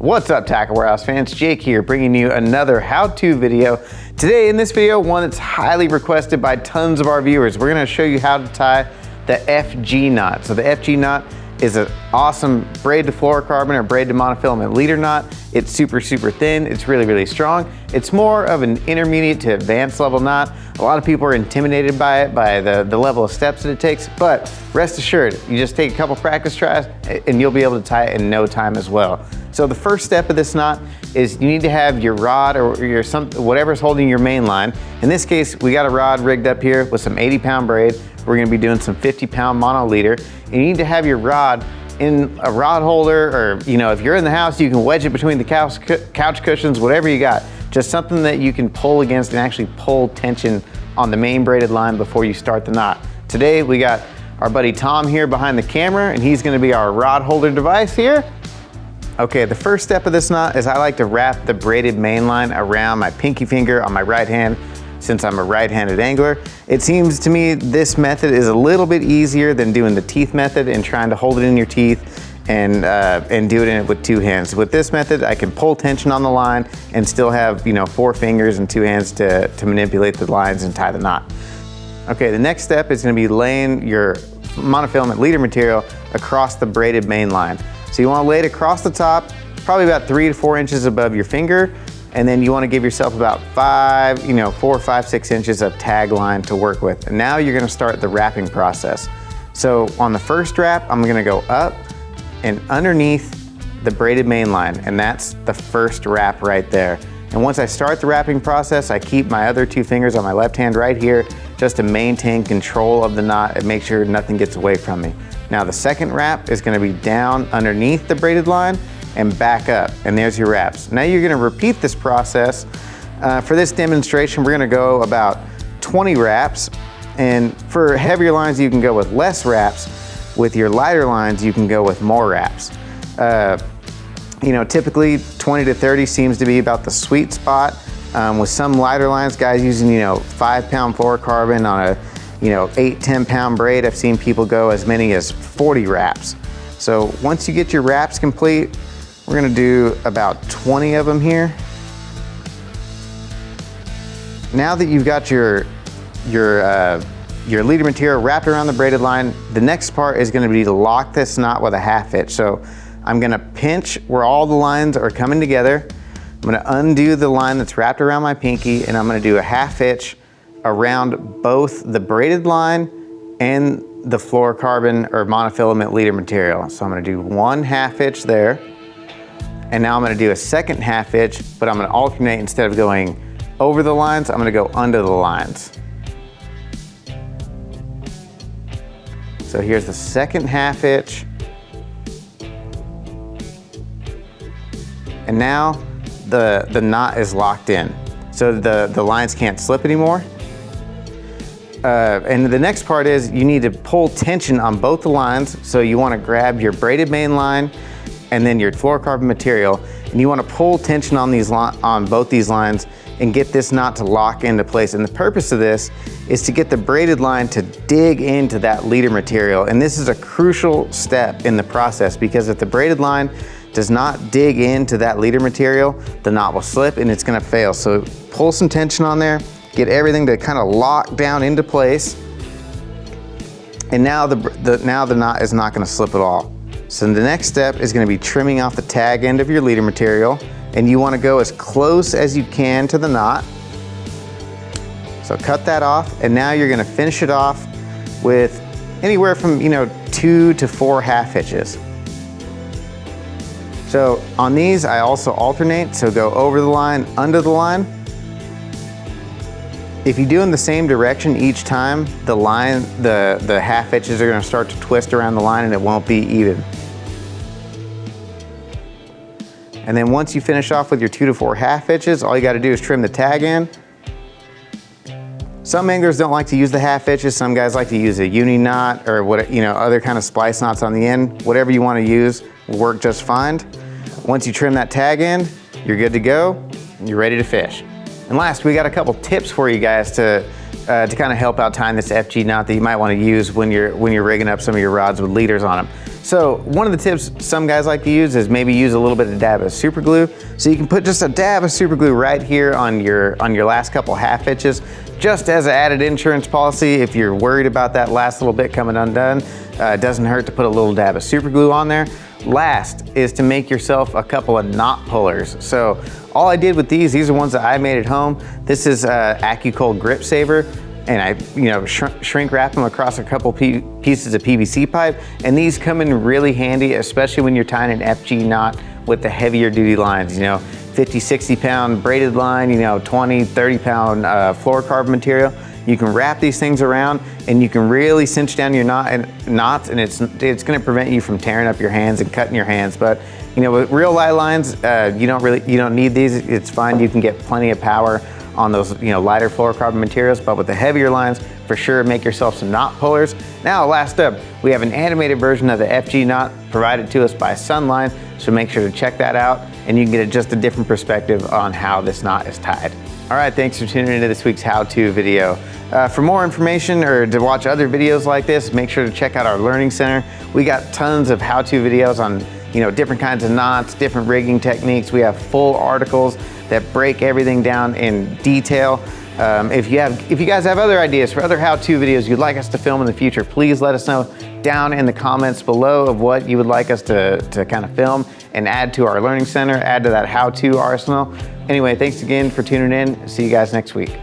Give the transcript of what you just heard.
What's up, Tackle Warehouse fans? Jake here, bringing you another how-to video. Today in this video, one that's highly requested by tons of our viewers. We're gonna show you how to tie the FG knot. So the FG knot is an awesome braided fluorocarbon or braided monofilament leader knot. It's super thin. It's really strong. It's more of an intermediate to advanced level knot. A lot of people are intimidated by it, by the level of steps that it takes, but rest assured, you just take a couple practice tries and you'll be able to tie it in no time as well. So the first step of this knot is you need to have your rod or your whatever's holding your main line. In this case, we got a rod rigged up here with some 80-pound braid. We're gonna be doing some 50-pound mono leader. And you need to have your rod in a rod holder, or if you're in the house, you can wedge it between the couch cushions, whatever you got. Just something that you can pull against and actually pull tension on the main braided line before you start the knot. Today, we got our buddy Tom here behind the camera, and he's gonna be our rod holder device here. Okay, the first step of this knot is I like to wrap the braided main line around my pinky finger on my right hand, since I'm a right-handed angler. It seems to me this method is a little bit easier than doing the teeth method and trying to hold it in your teeth and do it with two hands. With this method, I can pull tension on the line and still have 4 fingers and 2 hands to manipulate the lines and tie the knot. Okay, the next step is gonna be laying your monofilament leader material across the braided main line. So you wanna lay it across the top, probably about 3 to 4 inches above your finger, and then you wanna give yourself about 4, 5, 6 inches of tag line to work with. And now you're gonna start the wrapping process. So on the first wrap, I'm gonna go up and underneath the braided main line, and that's the first wrap right there. And once I start the wrapping process, I keep my other 2 fingers on my left hand right here just to maintain control of the knot and make sure nothing gets away from me. Now the second wrap is gonna be down underneath the braided line and back up, and there's your wraps. Now you're gonna repeat this process. For this demonstration, we're gonna go about 20 wraps, and for heavier lines, you can go with less wraps. With your lighter lines, you can go with more wraps. Typically 20 to 30 seems to be about the sweet spot. With some lighter lines, guys using 5-pound fluorocarbon on a 8, 10-pound braid, I've seen people go as many as 40 wraps. So once you get your wraps complete, we're gonna do about 20 of them here. Now that you've got your leader material wrapped around the braided line, the next part is gonna be to lock this knot with a half hitch. So I'm gonna pinch where all the lines are coming together. I'm gonna undo the line that's wrapped around my pinky, and I'm gonna do a half hitch around both the braided line and the fluorocarbon or monofilament leader material. So I'm gonna do 1 half hitch there, and now I'm gonna do a second half hitch, but I'm gonna alternate. Instead of going over the lines, I'm gonna go under the lines. So here's the second half hitch. And now the knot is locked in. So the lines can't slip anymore. And the next part is you need to pull tension on both the lines. So you wanna grab your braided main line and then your fluorocarbon material, and you wanna pull tension on both these lines and get this knot to lock into place. And the purpose of this is to get the braided line to dig into that leader material. And this is a crucial step in the process, because if the braided line does not dig into that leader material, the knot will slip and it's gonna fail. So pull some tension on there, get everything to kind of lock down into place. And now the knot is not gonna slip at all. So the next step is gonna be trimming off the tag end of your leader material, and you wanna go as close as you can to the knot. So cut that off, and now you're gonna finish it off with anywhere from 2 to 4 half hitches. So on these, I also alternate, so go over the line, under the line. If you do in the same direction each time, the half hitches are gonna start to twist around the line and it won't be even. And then once you finish off with your 2 to 4 half hitches, all you gotta do is trim the tag end. Some anglers don't like to use the half hitches. Some guys like to use a uni knot or other kind of splice knots on the end. Whatever you wanna use will work just fine. Once you trim that tag end, you're good to go, and you're ready to fish. And last, we got a couple tips for you guys to kind of help out tying this FG knot that you might want to use when you're rigging up some of your rods with leaders on them. So one of the tips some guys like to use is maybe use a little bit of dab of super glue. So you can put just a dab of super glue right here on your last couple half hitches, just as an added insurance policy. If you're worried about that last little bit coming undone, it doesn't hurt to put a little dab of super glue on there. Last is to make yourself a couple of knot pullers. So all I did with these are ones that I made at home. This is AccuCold Grip Saver, and I shrink wrap them across a couple pieces of PVC pipe, and these come in really handy, especially when you're tying an FG knot with the heavier duty lines, 50, 60 pound braided line, 20, 30 pound fluorocarbon material. You can wrap these things around and you can really cinch down your knots, and it's gonna prevent you from tearing up your hands and cutting your hands. But with real light lines, you don't need these. It's fine, you can get plenty of power on those lighter fluorocarbon materials, but with the heavier lines, for sure, make yourself some knot pullers. Now, last up, we have an animated version of the FG knot provided to us by Sunline, so make sure to check that out, and you can get just a different perspective on how this knot is tied. All right, thanks for tuning into this week's how-to video. For more information or to watch other videos like this, make sure to check out our Learning Center. We got tons of how-to videos on different kinds of knots, different rigging techniques. We have full articles that break everything down in detail. If you guys have other ideas for other how-to videos you'd like us to film in the future, please let us know down in the comments below of what you would like us to kind of film and add to our Learning Center, add to that how-to arsenal. Anyway, thanks again for tuning in. See you guys next week.